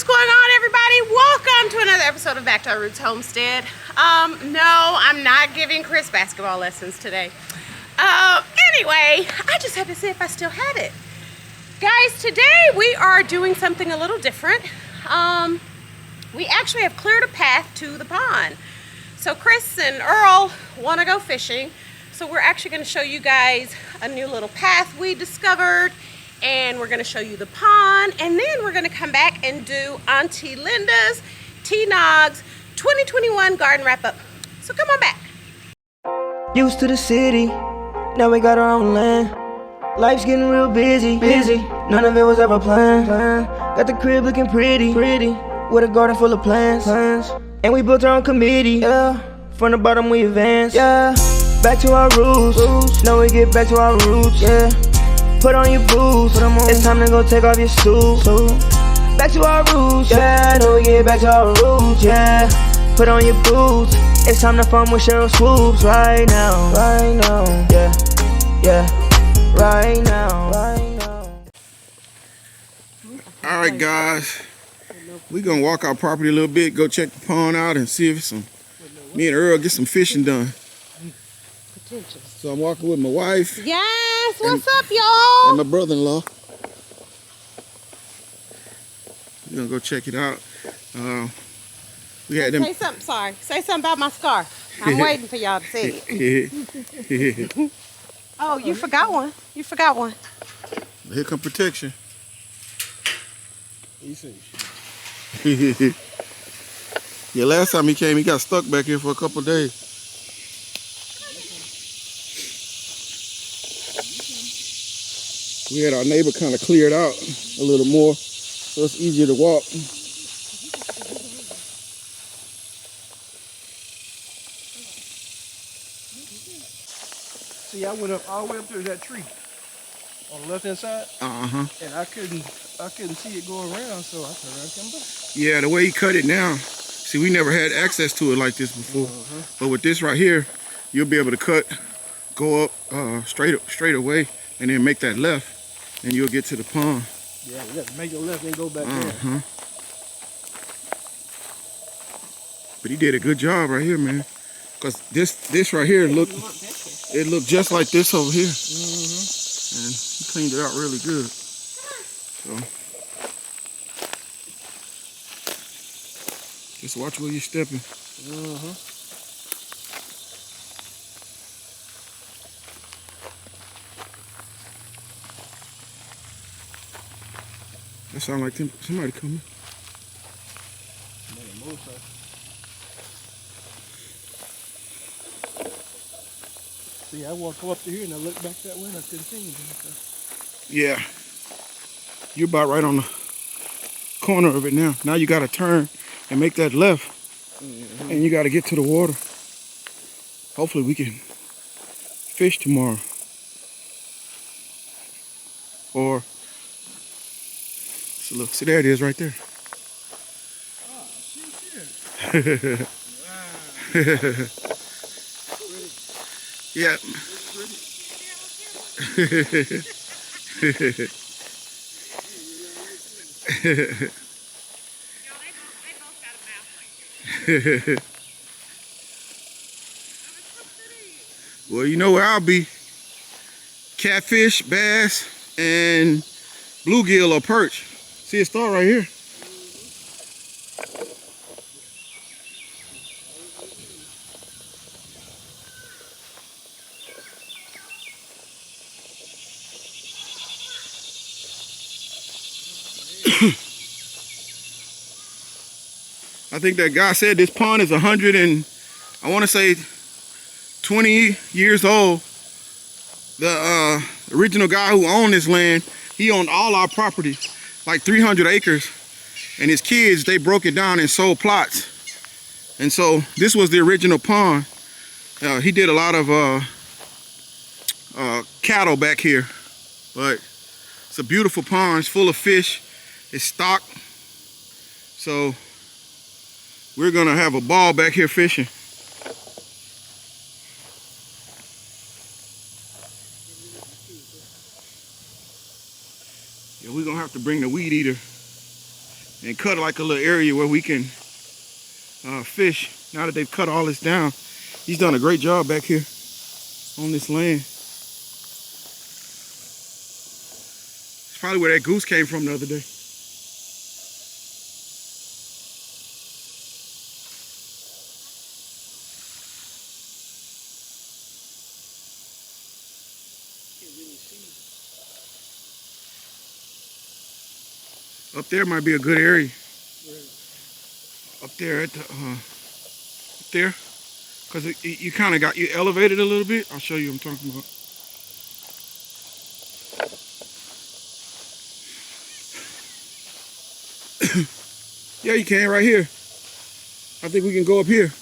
What's going on, everybody? Welcome to another episode of Back to Our Roots Homestead. No, I'm not giving Chris basketball lessons today. Anyway, I just had to see if I still had it. Guys, today we are doing something a little different. We actually have cleared a path to the pond. So Chris and Earl want to go fishing. So we're actually going to show you guys a new little path we discovered. And we're going to show you the pond, and then we're going to come back and do Auntie Linda's TNOG's 2021 garden wrap-up. So come on back. Used to the city, now we got our own land. Life's getting real busy. None of it was ever planned. Got the crib looking pretty, with a garden full of plants. And we built our own committee, yeah. From the bottom we advance, yeah. Back to our roots, now we get back to our roots, yeah. Put on your boots, it's time to go take off your suit. Back to our roots, yeah, now we get back to our roots, yeah. Put on your boots, it's time to farm with Cheryl Swoops right now, yeah, right now. Alright guys, we gonna walk our property a little bit, go check the pond out and see if me and Earl get some fishing done. So I'm walking with my wife. Yes, what's up, y'all? And my brother-in-law. We're gonna go check it out. We had them. Say something, sorry. Say something about my scarf. I'm waiting for y'all to see it. Oh, you forgot one. You forgot one. Here come protection. Yeah, last time he came, he got stuck back here for a couple of days. We had our neighbor kind of cleared out a little more, so it's easier to walk. See, I went up all the way up to that tree on the left hand side, and I couldn't see it go around, so I turned around and came back. Yeah, the way he cut it now, see, we never had access to it like this before. But with this right here, you'll be able to go up straight away, and then make that left, and you'll get to the pond. Yeah, we got to make a left and go back there. But he did a good job right here, man. Cause this right here looked just like this over here, and he cleaned it out really good. So just watch where you're stepping. That sound like somebody coming. See, I walked up to here and I looked back that way and I couldn't see anything. Yeah, you're about right on the corner of it now. Now you got to turn and make that left, and you got to get to the water. Hopefully we can fish tomorrow. Or, so look, see, there it is right there. Yeah. Well, you know where I'll be. Catfish, bass, and bluegill or perch. See a star right here. I think that guy said this pond is 100 and I want to say 20 years old. The original guy who owned this land, he owned all our property, like 300 acres. And his kids, they broke it down and sold plots. And so this was the original pond. He did a lot of cattle back here, but it's a beautiful pond. It's full of fish. It's stocked. So we're gonna have a ball back here fishing. Yeah, we're gonna have to bring the weed eater and cut like a little area where we can fish. Now that they've cut all this down, he's done a great job back here on this land. It's probably where that goose came from the other day. Up there might be a good area. Up there at the, up there, because you kind of got you elevated a little bit. I'll show you what I'm talking about. Yeah, you can right here. I think we can go up here.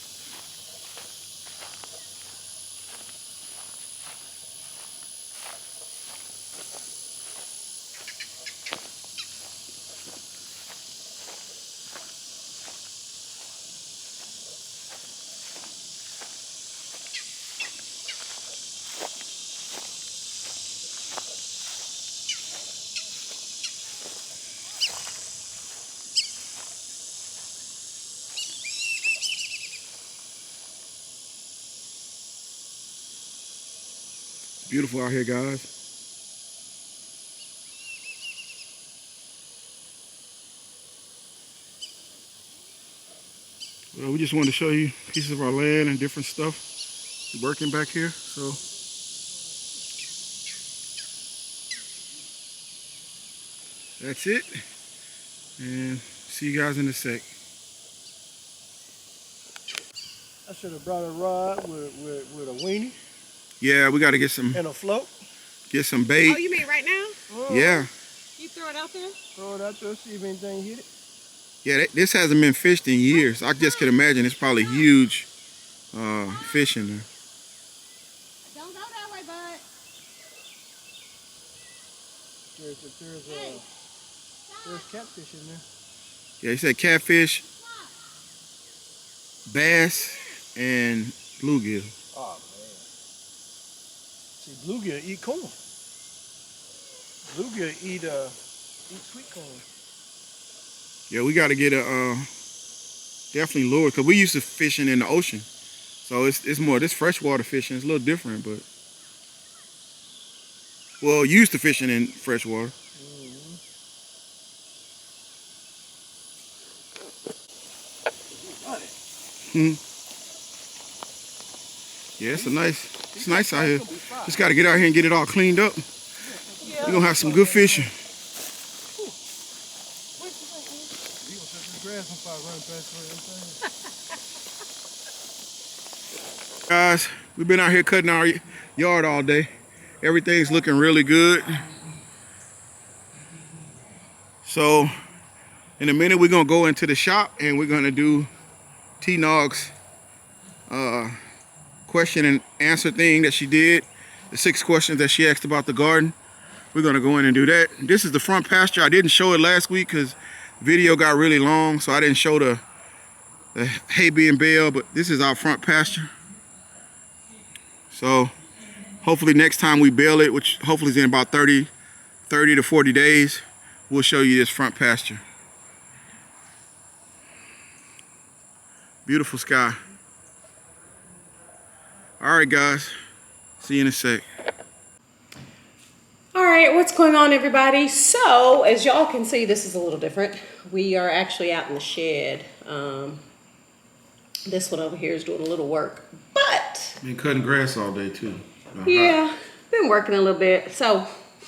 Beautiful out here, guys. Well, we just wanted to show you pieces of our land and different stuff. We're working back here, so. That's it. And see you guys in a sec. I should have brought a rod with a weenie. Yeah, we got to get some. And a float. Get some bait. Oh, you mean right now? Oh, yeah. You throw it out there? Throw it out there, see if anything hit it. Yeah, this hasn't been fished in years. I just can imagine it's probably huge fish in there. Don't go that way, bud. There's catfish in there. Yeah, he said catfish, bass, and bluegill. Oh, man. See, bluegill eat corn. Bluegill eat sweet corn. Yeah, we got to get a definitely lure, because we used to fishing in the ocean, so it's more this freshwater fishing. It's a little different, but well, used to fishing in freshwater. Yeah, it's nice out here. Just got to get out here and get it all cleaned up. We're gonna have some good fishing. Guys, we've been out here cutting our yard all day. Everything's looking really good. So in a minute we're gonna go into the shop and we're gonna do TNOG's question and answer thing that she did. The 6 questions that she asked about the garden. We're gonna go in and do that. This is the front pasture. I didn't show it last week because the video got really long, so I didn't show the hay being baled, but this is our front pasture. So hopefully next time we bale it, which hopefully is in about 30 to 40 days, we'll show you this front pasture. Beautiful sky. All right, guys. See you in a sec. All right, what's going on, everybody? So, as y'all can see, this is a little different. We are actually out in the shed. This one over here is doing a little work, but Been cutting grass all day too. yeah, been working a little bit. So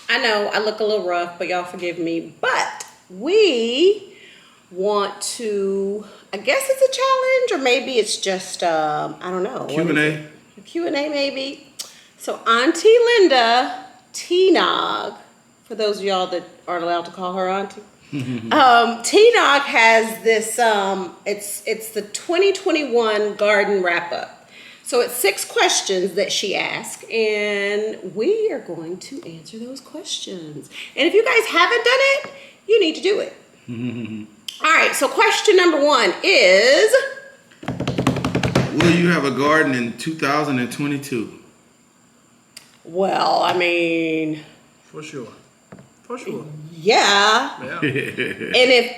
I know I look a little rough, but y'all forgive me. But we want to, I guess it's a challenge, or maybe it's just, I don't know. Q&A. Q&A maybe. So Auntie Linda, TNOG, for those of y'all that aren't allowed to call her Auntie. TNOG has this, it's the 2021 garden wrap up. So it's 6 questions that she asked, and we are going to answer those questions. And if you guys haven't done it, you need to do it. All right, so question number 1 is... Will you have a garden in 2022? Well, I mean... For sure. For sure. Yeah. Yeah. And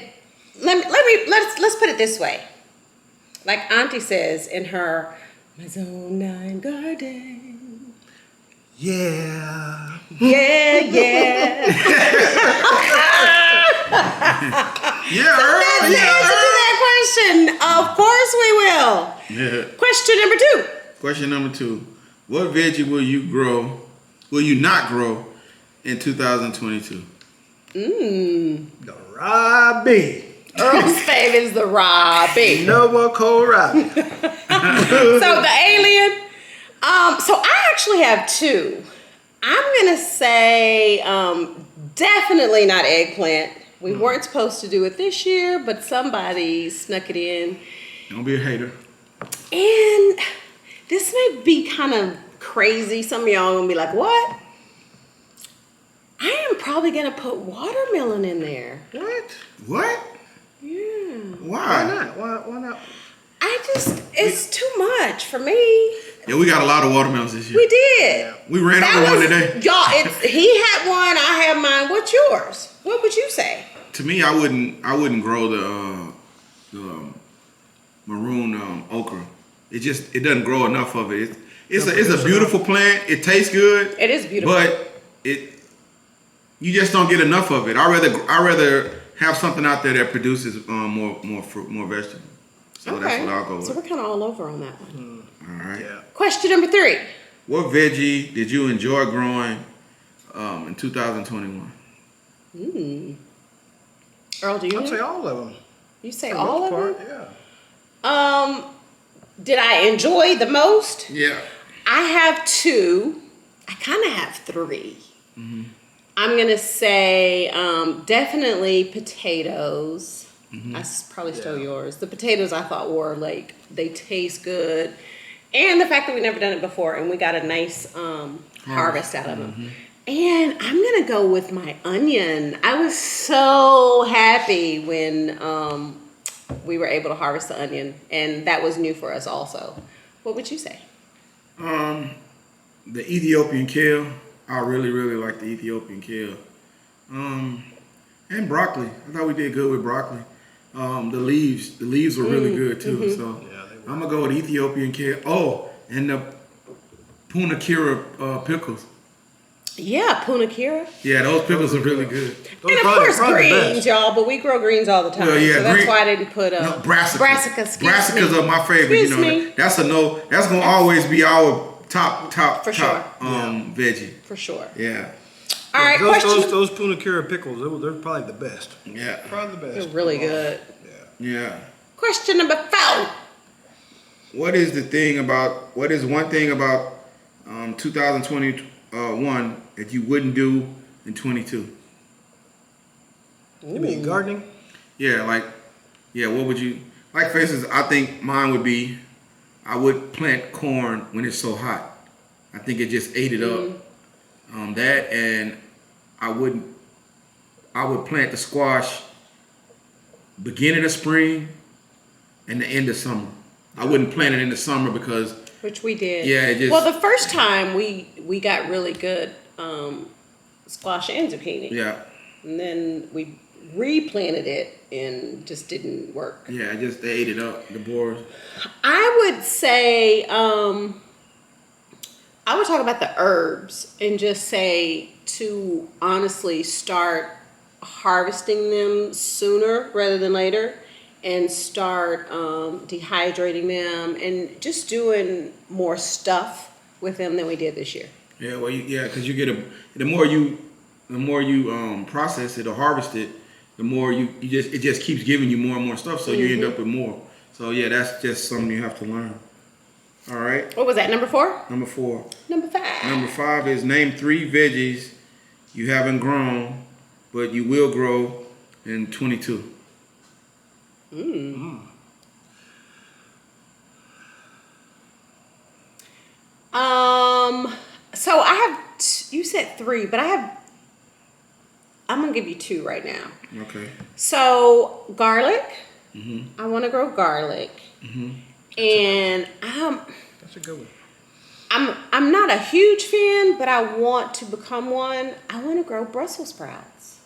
let's put it this way. Like Auntie says in her My Zone 9 garden. Yeah. Yeah, yeah. Yeah, That's the answer to that question. Of course we will. Yeah. Question number 2. Question number 2. What veggie will you not grow in 2022? The Robbie. Earl's fave is the Robbie. No more cold Robbie. So the alien. So I actually have 2. I'm gonna say definitely not eggplant. We weren't supposed to do it this year, but somebody snuck it in. Don't be a hater. And this may be kind of crazy. Some of y'all gonna be like, what? I am probably gonna put watermelon in there. What? Yeah. Why? Why not? Why not? It's too much for me. Yeah, we got a lot of watermelons this year. We did. We ran over one today. Y'all, he had one, I have mine. What's yours? What would you say? To me, I wouldn't grow the maroon okra. It doesn't grow enough of it. It's a beautiful plant. It tastes good. It is beautiful. But you just don't get enough of it. I rather have something out there that produces more fruit, more vegetables. So that's what I'll go with. So we're kind of all over on that one. All right. Yeah. Question number 3. What veggie did you enjoy growing in 2021? Earl, do you? I'd say all of them. You say For the all most of part, them? yeah. Did I enjoy the most? Yeah. I have 2. I kind of have 3. I'm gonna say definitely potatoes. I probably stole yours. The potatoes I thought were like, they taste good, and the fact that we never done it before and we got a nice harvest out of them. And I'm gonna go with my onion. I was so happy when we were able to harvest the onion, and that was new for us also. What would you say? The Ethiopian kale. I really like the Ethiopian kale. And broccoli. I thought we did good with broccoli. The leaves were really good too. So Yeah, they were. I'm gonna go with Ethiopian kale. Oh, and the punakira pickles. Yeah, punakira. Yeah, those pickles are really good. And of course greens, y'all, but we grow greens all the time. Well, yeah, so that's green- why I didn't put No, brassica. Brassicas are my favorite. Excuse me. That's a no. That's gonna always be our top For sure. veggie. For sure. Yeah, All right, question. Those punakira pickles, they're probably the best. yeah, Probably the They're best. really good. yeah. Question number 4. What is one thing about 2021 that you wouldn't do in 22? You mean gardening? Yeah, what would you like? For instance, I think mine would be I would plant corn when it's so hot. I think it just ate it up. That, and I would plant the squash beginning of spring and the end of summer. I wouldn't plant it in the summer because Which we did. Yeah, it just- Well, the first time we got really good squash and zucchini. yeah, And then we replanted it and just didn't work. they ate it up. The boars. I would say I would talk about the herbs and just say to honestly start harvesting them sooner rather than later, and start dehydrating them and just doing more stuff with them than we did this year. Yeah, well, because you get the more you process it or harvest it, the more it just keeps giving you more and more stuff, so you end up with more. So yeah, that's just something you have to learn. All right. What was that, number 4? Number 4. Number 5. Number 5 is name 3 veggies you haven't grown, but you will grow in 22. So I have, you said 3, but I'm gonna give you 2 right now. Okay. So garlic, I want to grow garlic, and That's a good one. I'm not a huge fan, but I want to become one. I want to grow Brussels sprouts.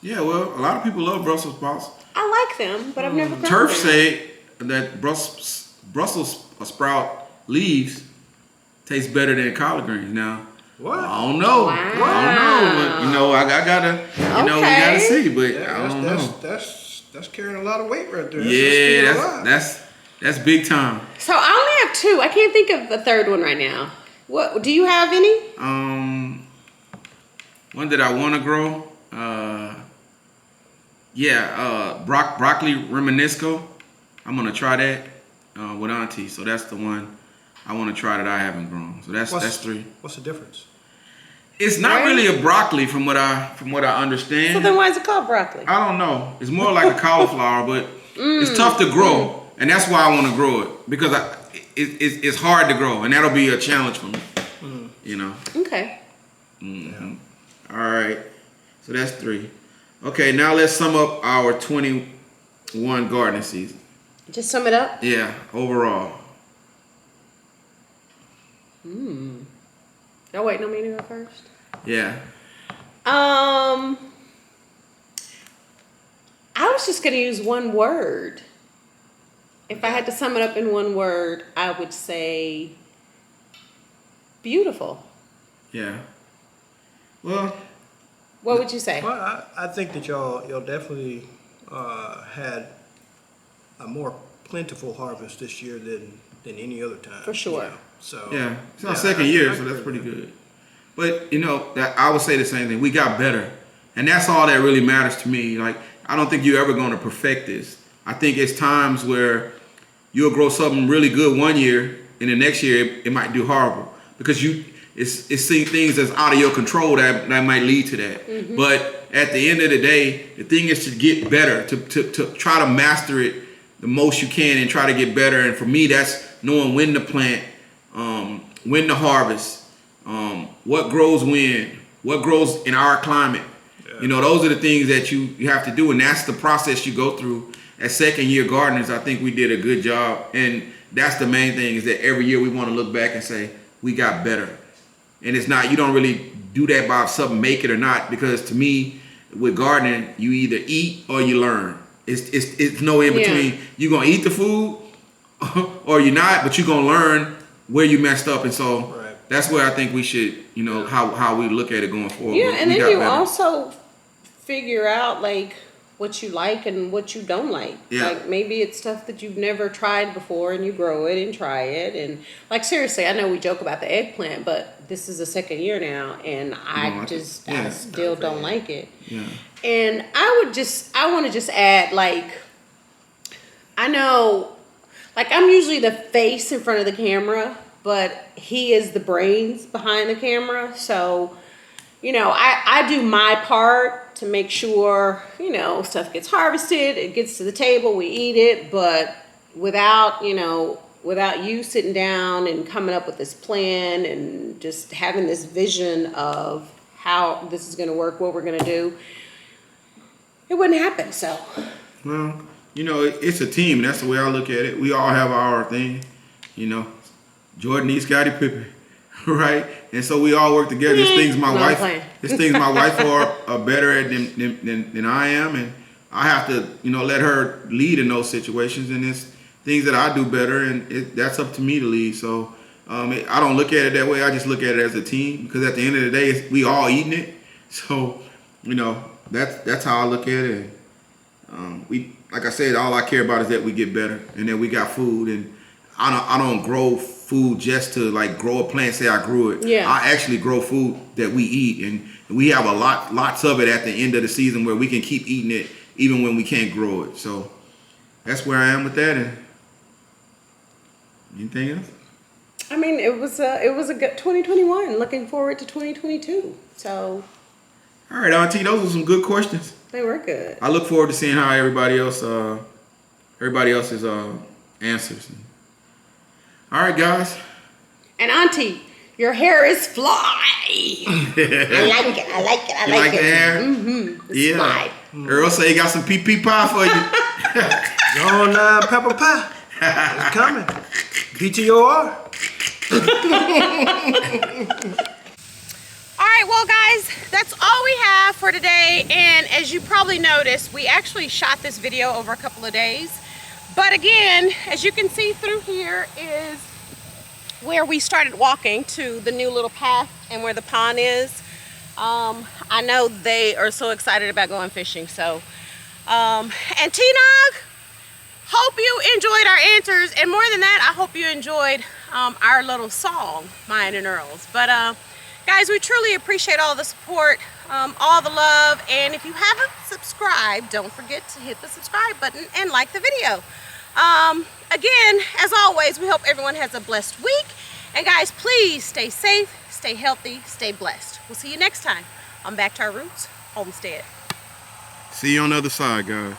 Yeah, well, a lot of people love Brussels sprouts. I like them, but I've never grown Turf them. said that Brussels sprout leaves taste better than collard greens. Now, What? I don't know. Wow. I don't know. But, you know, I gotta, you know, we gotta see. But I don't know. That's carrying a lot of weight right there. Yeah, that's big time. So I only have two. I can't think of the third one right now. What do you have any? One that I want to grow. Broccoli reminisco. I'm gonna try that with Auntie. So that's the one I want to try that I haven't grown. So that's 3. What's the difference? It's not really a broccoli from what I understand. So then why is it called broccoli? I don't know. It's more like a cauliflower, but it's tough to grow, and that's why I want to grow it because it's hard to grow, and that'll be a challenge for me. You know. Okay. Mm-hmm. All right. So that's 3. Okay, now let's sum up our 21 gardening season. Just sum it up. Yeah, overall. Y'all waiting on me to go first? Yeah. I was just gonna use one word. If I had to sum it up in one word, I would say beautiful. Yeah. Well. What would you say? Well, I think that y'all definitely had a more plentiful harvest this year than any other time. For sure. You know? So Yeah, it's our second year, so that's pretty good. But you know, that I would say the same thing. We got better, and that's all that really matters to me. Like, I don't think you're ever going to perfect this. I think it's times where you'll grow something really good one year, and the next year it might do horrible because it's seeing things that's out of your control that might lead to that. But at the end of the day, the thing is to get better, to try to master it the most you can and try to get better. And for me, that's knowing when to plant, when to harvest, what grows when, what grows in our climate. You know, those are the things that you have to do, and that's the process you go through. As second year gardeners, I think we did a good job, and that's the main thing, is that every year we want to look back and say we got better. And it's not, you don't really do that by something, make it or not, because to me, with gardening, you either eat or you learn. It's no in between. You're gonna eat the food or you're not, but you're gonna learn where you messed up. And so that's where I think we should, you know, how we look at it going forward. Yeah, and then you also figure out like what you like and what you don't like. Yeah. Like maybe it's stuff that you've never tried before and you grow it and try it. And like seriously, I know we joke about the eggplant, but this is the second year now and I still don't like it. Yeah. And I want to just add, like, I know, like, I'm usually the face in front of the camera, but he is the brains behind the camera. So, you know, I do my part to make sure, you know, stuff gets harvested, it gets to the table, we eat it, but without you sitting down and coming up with this plan and just having this vision of how this is going to work, what we're going to do, it wouldn't happen. So, well, you know, it's a team, and that's the way I look at it. We all have our thing, you know. Jordan needs Scottie Pippen, right? And so we all work together. There's things my wife are better at than I am, and I have to, you know, let her lead in those situations. And it's things that I do better, and that's up to me to lead. So I don't look at it that way. I just look at it as a team, because at the end of the day, we all eating it. So, you know, that's how I look at it. We, like I said, all I care about is that we get better and that we got food. And I don't grow food just to like grow a plant, say I grew it. Yeah. I actually grow food that we eat, and we have lots of it at the end of the season where we can keep eating it even when we can't grow it. So that's where I am with that. And anything else? I mean, it was a good 2021. Looking forward to 2022. So, all right, Auntie, those were some good questions. They were good. I look forward to seeing how everybody else's answers. All right, guys. And Auntie, your hair is fly. I like it. I like it. I You like like it. the hair? Mm-hmm. It's Yeah. fly. Earl say he got some PP pie for you. Go on, pepper pie. It's coming. PTOR. All right, well guys, that's all we have for today. And as you probably noticed, we actually shot this video over a couple of days. But again, as you can see through here is where we started walking to the new little path and where the pond is. I know they are so excited about going fishing. So, and TNOG, hope you enjoyed our answers. And more than that, I hope you enjoyed our little song, Mine and Earl's. But guys, we truly appreciate all the support, all the love. And if you haven't subscribed, don't forget to hit the subscribe button and like the video. Again, as always, we hope everyone has a blessed week. And guys, please stay safe, stay healthy, stay blessed. We'll see you next time on Back to Our Roots Homestead. See you on the other side, guys.